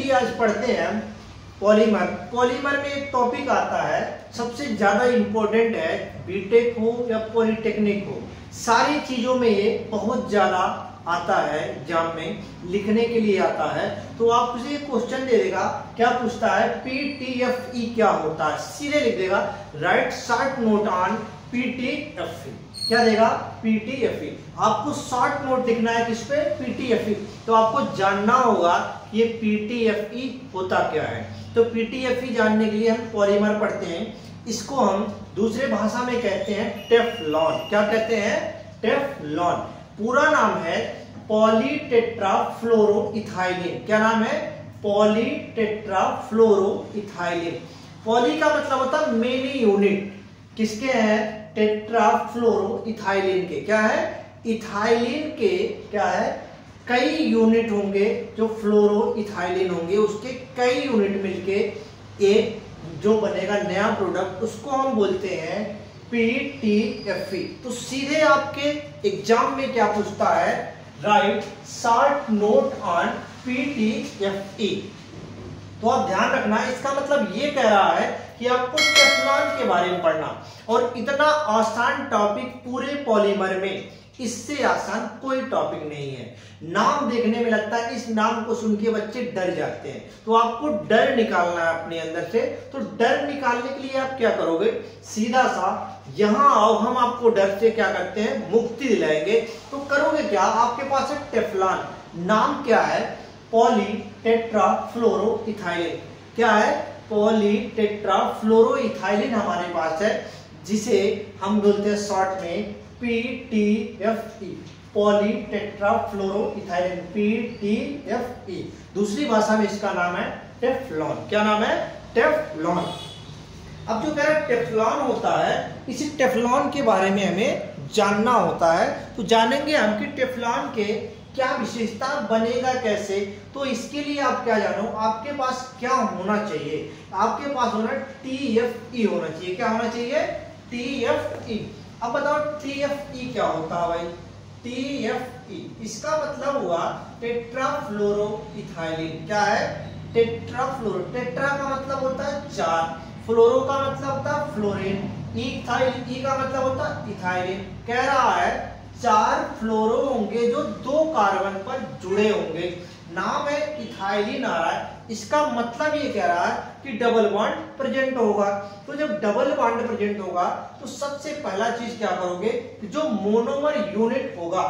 चलिए आज पढ़ते हैं पॉलीमर। पॉलीमर में एक टॉपिक आता है, सबसे ज्यादा इंपॉर्टेंट है, बीटेक हो या पॉलिटेक्निक हो, सारी चीजों में ये बहुत ज्यादा आता है, एग्जाम में लिखने के लिए आता है। तो आपसे क्वेश्चन दे देगा, क्या पूछता है, पीटीएफई क्या होता है, सीधे लिख देगा right short note on PTFE. क्या देगा, पीटीएफई। आपको शॉर्ट नोट लिखना है किस पे, पीटीएफई। तो आपको जानना होगा ये पीटीएफई होता क्या है। तो पीटीएफई जानने के लिए हम पॉलीमर पढ़ते हैं, इसको हम दूसरे भाषा में कहते हैं टेफ्लॉन। क्या कहते हैं, टेफ्लॉन। पूरा नाम है पॉलीटेट्राफ्लोरोइथाइलिन। क्या नाम है, पॉलीटेट्राफ्लोरोइथाइलिन। पॉली का मतलब होता है मेनी यूनिट, किसके हैं, टेट्राफ्लोरोइथाइलिन के। क्या है, इथाइलिन के क्या है, कई यूनिट होंगे, जो फ्लोरोइथाइलिन होंगे उसके कई यूनिट मिलके एक जो बनेगा नया प्रोडक्ट, उसको हम बोलते हैं पीटीएफई। तो सीधे आपके एग्जाम में क्या पूछता है, right short note on PTFE. तो आप ध्यान रखना, इसका मतलब ये कह रहा है कि आपको टेफ्लॉन के बारे में पढ़ना, और इतना आसान टॉपिक पूरे पॉलीमर में, इससे आसान कोई टॉपिक नहीं है। नाम देखने में लगता है, इस नाम को सुन के बच्चे डर जाते हैं, तो आपको डर निकालना है अपने अंदर से। तो डर निकालने के लिए आप क्या करोगे, सीधा सा यहां आओ, हम आपको डर से क्या करते हैं, मुक्ति दिलाएंगे। तो करोगे क्या, आपके पास है टेफ्लॉन, नाम क्या है, पॉलीटेट्राफ्लोरोइथाइलिन। क्या है, पॉलीटेट्राफ्लोरोइथाइलिन हमारे पास है, जिसे हम बोलते हैं शॉर्ट में पीटीएफई, पॉलीटेट्राफ्लोरोइथाइलिन, पीटीएफई। दूसरी भाषा में इसका नाम है टेफ्लॉन। क्या नाम है, टेफ्लॉन। अब जो कह रहा है टेफ्लॉन होता है, इसी टेफ्लॉन के बारे में हमें जानना होता है। तो जानेंगे हम कि टेफ्लॉन के क्या विशेषता, बनेगा कैसे। तो इसके लिए आप क्या जानो, आपके पास क्या होना चाहिए, आपके पास होना टीएफई होना चाहिए। क्या होना चाहिए, टीएफई। अब बताओ टीएफई क्या होता है भाई, टीएफई इसका मतलब हुआ टेट्राफ्लोरोइथाइलिन। क्या है, टेट्राफ्लोरो। टेट्रा का मतलब होता है चार, फ्लोरो का मतलब होता है फ्लोरीन, इथाइल ई का मतलब होता है इथाइलिन। कह रहा है चार फ्लोरो होंगे जो दो कार्बन पर जुड़े होंगे, नाम है इथाइलिन आ रहा है। इसका मतलब ये कह रहा है कि डबल बॉन्ड प्रेजेंट होगा। तो जब डबल बॉन्ड प्रेजेंट होगा तो सबसे पहला चीज क्या करोगे, जो मोनोमर यूनिट होगा।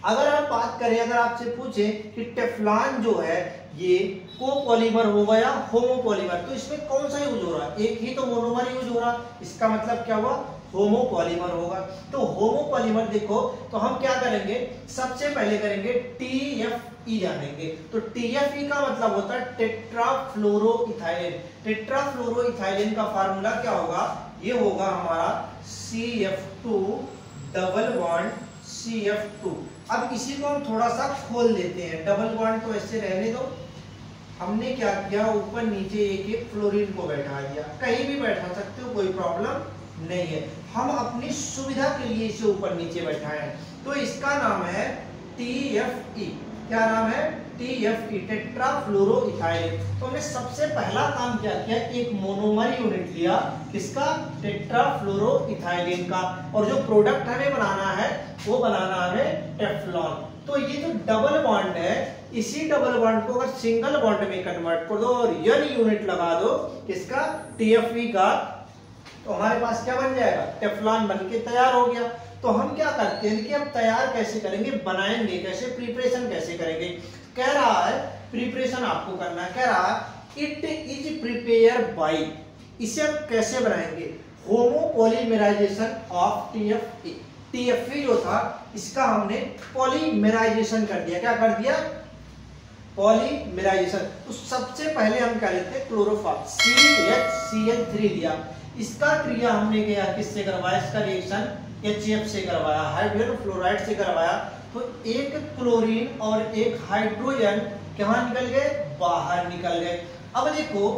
अगर आप बात करें, अगर आपसे पूछे कि टेफ्लॉन जो है ये कोपॉलीमर होगा या होमोपॉलीमर, तो इसमें कौन सा यूज हो रहा है, एक ही तो मोनोमर यूज हो रहा, इसका मतलब क्या हुआ, होमोपॉलीमर होगा। तो होमोपॉलीमर देखो, तो हम क्या करेंगे, सबसे पहले करेंगे टीएफई जानेंगे। तो टीएफई का मतलब होता है टेट्राफ्लोरोइथाइलिन। टेट्राफ्लोरोइथाइलिन का फार्मूला क्या होगा, ये होगा हमारा CF2 डबल बॉन्ड CF2। अब इसी को हम थोड़ा सा खोल देते हैं, डबल बॉन्ड तो ऐसे रहने दो। हमने क्या किया, ऊपर नीचे एक एक फ्लोरीन को बैठा दिया, कहीं भी बैठा सकते हो, कोई प्रॉब्लम नहीं है। हम अपनी सुविधा के लिए इसे ऊपर नीचे बैठाए हैं। तो इसका नाम है TFE। क्या नाम है, TFE, टेट्राफ्लोरोइथाइलिन। तो हमने सबसे पहला काम क्या किया, एक मोनोमर यूनिट लिया, किसका, टेट्राफ्लोरोइथाइलिन का, और जो प्रोडक्ट हमें बनाना है वो बनाना हमें टेफ्लॉन। तो ये जो डबल बॉन्ड है, इसी डबल बॉन्ड को अगर सिंगल बॉन्ड में कन्वर्ट कर दो और N यूनिट लगा दो किसका, TFE का, तो हमारे पास क्या बन जाएगा, टेफ्लॉन बनके तैयार हो गया। तो हम क्या करते हैं कि अब तैयार कैसे करेंगे, बनाएंगे कैसे, प्रिपरेशन कैसे करेंगे। कह रहा है प्रिपरेशन आपको करना है, कह रहा है इट इज प्रिपेयर बाय, इसे हम कैसे बनाएंगे, होमोपॉलीमराइजेशन ऑफ TFE। TFE जो था इसका हमने पॉलीमराइजेशन कर दिया। क्या कर दिया, पॉलीमराइजेशन। तो सबसे पहले हम क्या लेते हैं, क्लोरोफॉर्म CHCl3 लिया, इसका क्रिया हमने किया किससे करवाया, इसका रिएक्शन HF से करवाया, हाइड्रोजन फ्लोराइड से करवाया। तो एक क्लोरीन और एक हाइड्रोजन कहां निकल गए, बाहर निकल गए। अब देखो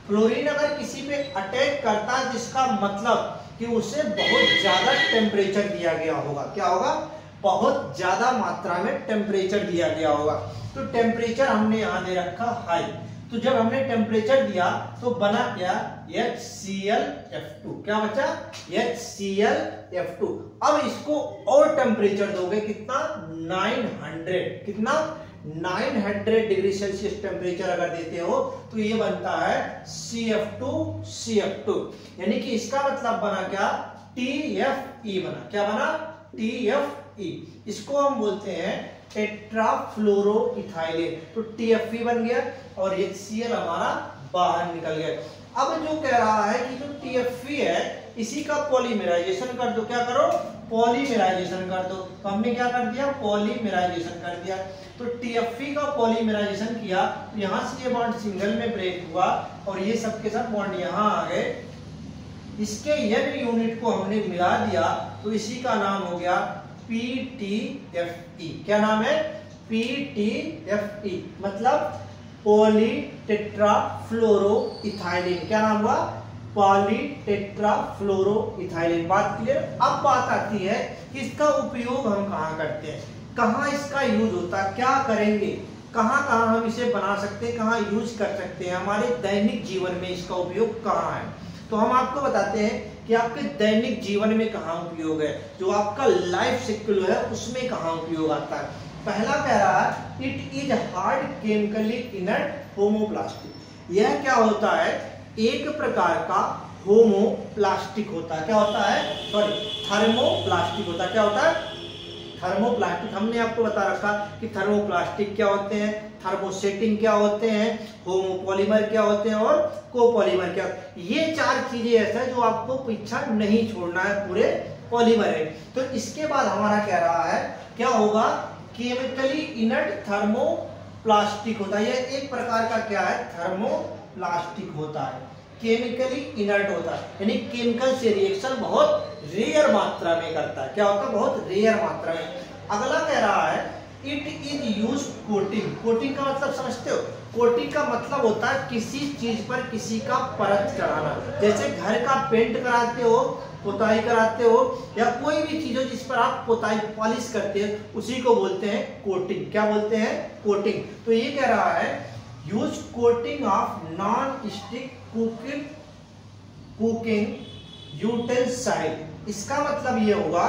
क्लोरीन अगर किसी पे अटैक करता है, जिसका मतलब कि उसे बहुत ज्यादा टेम्परेचर दिया गया होगा, क्या होगा, बहुत ज्यादा मात्रा में टेम्परेचर दिया गया होगा। तो टेम्परेचर हमने यहाँ दे रखा हाई, तो जब हमने टेम्परेचर दिया तो बना क्या, HClF2। क्या बचा, HClF2। अब इसको और टेम्परेचर दोगे कितना, 900, कितना 900 डिग्री सेल्सियस टेम्परेचर अगर देते हो तो ये बनता है CF2, यानी कि इसका मतलब बना क्या, TFE बना। क्या बना, TFE। इसको हम बोलते हैं टेट्राफ्लोरोइथाइलेन। तो TFE बन गया और HCl हमारा बाहर निकल गया। अब जो कह रहा है कि जो TFE है इसी का पॉलीमराइजेशन कर दो। क्या करो, पॉलीमराइजेशन कर दो। तो हमने क्या कर दिया, पॉलीमराइजेशन कर दिया। तो TFE का पॉलीमराइजेशन किया, यहां से ये बॉन्ड सिंगल में ब्रेक हुआ और ये सब के सब बॉन्ड यहां आ गए। इसके N यूनिट को हमने मिला दिया तो इसी का नाम हो गया PTFE। क्या नाम है, PTFE, मतलब पॉलीटेट्राफ्लोरोइथाइलिन। क्या नाम हुआ, पॉलीटेट्राफ्लोरोइथाइलिन। बात क्लियर। अब बात आती है कि इसका उपयोग हम कहाँ करते हैं, कहाँ इसका यूज होता है, क्या करेंगे, कहाँ कहाँ हम इसे बना सकते हैं, कहाँ यूज कर सकते हैं, हमारे दैनिक जीवन में इसका उपयोग कहाँ है। तो हम आपको बताते हैं कि आपके दैनिक जीवन में कहाँ उपयोग है, जो आपका लाइफ साइकिल है उसमें कहाँ उपयोग आता है। पहला कह रहा है it is hard chemically inert homoplastic. यह क्या होता है, एक प्रकार का होमोप्लास्टिक होता है। क्या होता है, सॉरी, थर्मोप्लास्टिक होता है। क्या होता है, थर्मोप्लास्टिक। हमने आपको बता रखा कि थर्मोप्लास्टिक क्या होते हैं, थर्मोसेटिंग क्या होते हैं, होमोपॉलीमर क्या होते हैं और कोपॉलीमर क्या। ये चार चीजें ऐसा है जो आपको पीछा नहीं छोड़ना है, पूरे पॉलीमर है। तो इसके बाद हमारा कह रहा है क्या होगा, केमिकली इनर्ट थर्मोप्लास्टिक होता है। यह एक प्रकार का क्या है, थर्मोप्लास्टिक होता है, केमिकली इनर्ट होता है, यानी केमिकल से रिएक्शन बहुत रेयर मात्रा में करता है। क्या होता है, बहुत रेयर मात्रा में। अगला कह रहा है it is use coating. Coating का मतलब समझते हो, कोटिंग का मतलब होता है किसी चीज पर किसी का परत चढ़ाना। जैसे घर का पेंट कराते हो, पोताई कराते हो, या कोई भी चीज हो जिस पर आप पोताई पॉलिश करते हैं, उसी को बोलते हैं कोटिंग। क्या बोलते हैं, कोटिंग। तो ये कह रहा है use coating of non stick cooking utensil. इसका मतलब ये होगा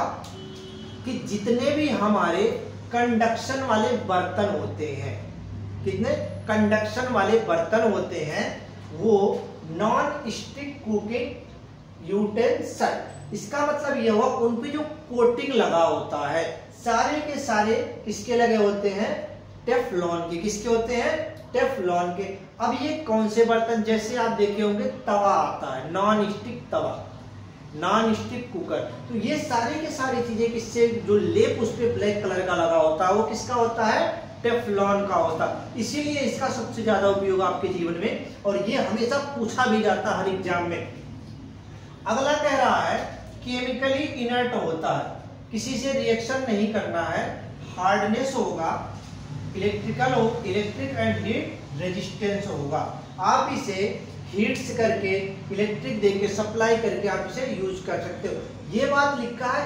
कि जितने भी हमारे कंडक्शन वाले बर्तन होते हैं, कितने कंडक्शन वाले बर्तन होते हैं, वो नॉन स्टिक कुकिंग यूटेंसाइल। इसका मतलब ये हुआ उन पे जो कोटिंग लगा होता है, सारे के सारे किसके लगे होते हैं, टेफ्लॉन के। किसके होते हैं, टेफ्लॉन के। अब ये कौन से बर्तन, जैसे आप देखे होंगे तवा आता है, नॉन स्टिक तवा, नॉन स्टिक कुकर। तो ये सारे के सारी चीजें किससे, जो लेप उस पे ब्लैक कलर का लगा होता है वो किसका होता है, टेफ्लॉन का होता है। इसीलिए इसका सबसे ज्यादा उपयोग आपके जीवन में, और ये हमेशा पूछा भी जाता है हर एग्जाम में। अगला कह रहा है केमिकली इनर्ट होता है, किसी से रिएक्शन नहीं करना है, हार्डनेस होगा, इलेक्ट्रिकल हो, इलेक्ट्रिक एंड हीट रेजिस्टेंस होगा। आप इसे हीट्स करके, इलेक्ट्रिक देके, सप्लाई करके आप इसे यूज कर सकते हो। ये बात लिखा है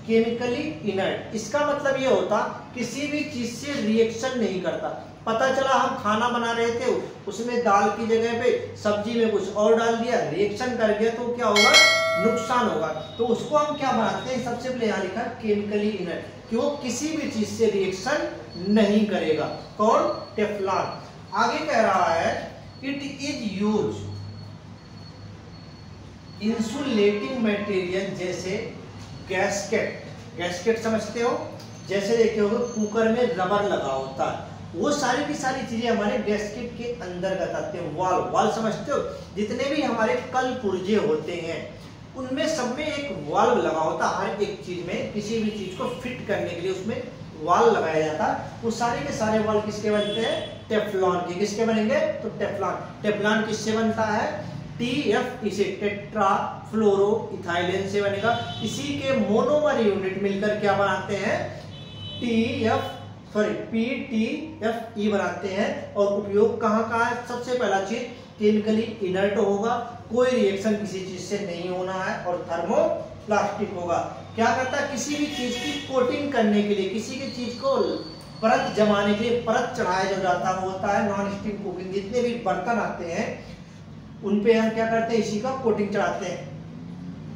केमिकली इनर्ट। इसका मतलब ये होता किसी भी चीज से रिएक्शन नहीं करता। पता चला हम खाना बना रहे थे, उसमें दाल की जगह पे सब्जी में कुछ और डाल दिया, रिएक्शन कर गया, तो क्या होगा, नुकसान होगा। तो उसको हम क्या बनाते हैं, सबसे पहले यहाँ लिखा केमिकली इनर्ट, कि वो किसी भी चीज से रिएक्शन नहीं करेगा। कौन, टेफ्लॉन। आगे कह रहा है it is use insulating material, जैसे गैस्केट। गैस्केट समझते हो, जैसे देखे होगे कुकर में रबर लगा होता है, वो सारी की सारी चीजें हमारे गैस्केट के अंतर्गत आते हैं। वाल, वाल समझते हो, जितने भी हमारे कल पुर्जे होते हैं उनमें सब में एक वाल्व लगा होता है। हर एक चीज में, किसी भी चीज को फिट करने के लिए उसमें वाल लगाया जाता है। वो सारे के सारे वाल किसके बनते हैं, टेफ्लॉन के। किसके बनेंगे, तो टेफ्लॉन। टेफ्लॉन किससे बनता है, TF इसे टेट्राफ्लोरोइथाइलेन से बनेगा। इसी के मोनोमर यूनिट मिलकर क्या बनाते हैं, PTFE बनाते हैं। और उपयोग कहाँ का है, सबसे पहला चीज केमिकली इनर्ट होगा, कोई रिएक्शन किसी चीज से नहीं होना है, और थर्मोप्लास्टिक होगा। क्या करता है, किसी भी चीज की कोटिंग करने के लिए, किसी की चीज को परत जमाने के लिए परत चढ़ाया जो जाता है वो होता है नॉन स्टिक कोटिंग। जितने भी बर्तन आते हैं उन पे हम क्या करते हैं, इसी का कोटिंग चढ़ाते हैं।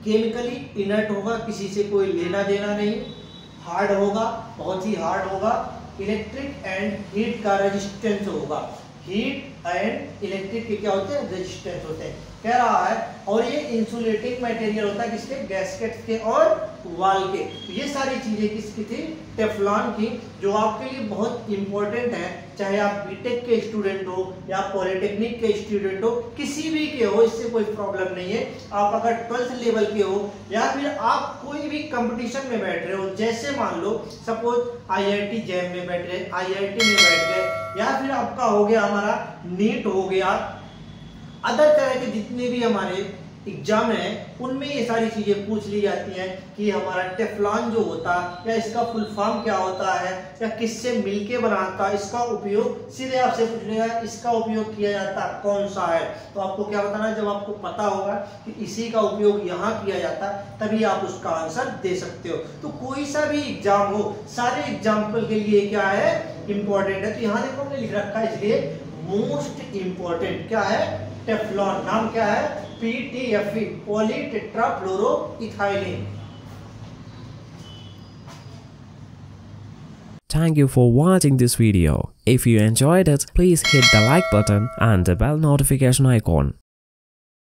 केमिकली इनर्ट होगा, किसी से कोई लेना देना नहीं, हार्ड होगा, बहुत ही हार्ड होगा, इलेक्ट्रिक एंड हीट का रेजिस्टेंस होगा। हीट एंड इलेक्ट्रिक के क्या होते हैं, रेजिस्टेंस होते हैं, कह रहा है। और ये इंसुलेटिंग मटेरियल होता है किसके, गैस्केट्स के और वाल के। ये सारी चीजें किसकी थी, टेफ्लॉन की, जो आपके लिए बहुत इंपॉर्टेंट है। चाहे आप बीटेक के स्टूडेंट हो या पॉलिटेक्निक के स्टूडेंट हो, किसी भी के हो, इससे कोई प्रॉब्लम नहीं है। आप अगर 12th लेवल के हो या फिर आप कोई भी कंपटीशन में बैठ रहे हो, जैसे मान लो सपोज IIT जैम में बैठ रहे, IIT में बैठ गए, या फिर आपका हो गया हमारा नीट हो गया, अदर तरह के जितने भी हमारे एग्जाम है उनमें ये सारी चीजें पूछ ली जाती हैं कि हमारा टेफ्लॉन जो होता है या इसका फुल फॉर्म क्या होता है या किससे मिलके बनाता है, इसका उपयोग सीधे आपसे पूछ लेगा, इसका उपयोग किया जाता है कौन सा है। तो आपको क्या बताना, जब आपको पता होगा कि इसी का उपयोग यहाँ किया जाता है तभी आप उसका आंसर दे सकते हो। तो कोई सा भी एग्जाम हो, सारे एग्जाम्पल के लिए क्या है, इंपॉर्टेंट है। तो यहाँ देखो हमने लिख रखा है, इसलिए मोस्ट इंपॉर्टेंट क्या है, टेफ्लॉन। नाम क्या है, PTFE, पॉलीटेट्राफ्लोरोइथाइलीन। Thank you for watching this video. If you enjoyed it, please hit the like button and the bell notification icon.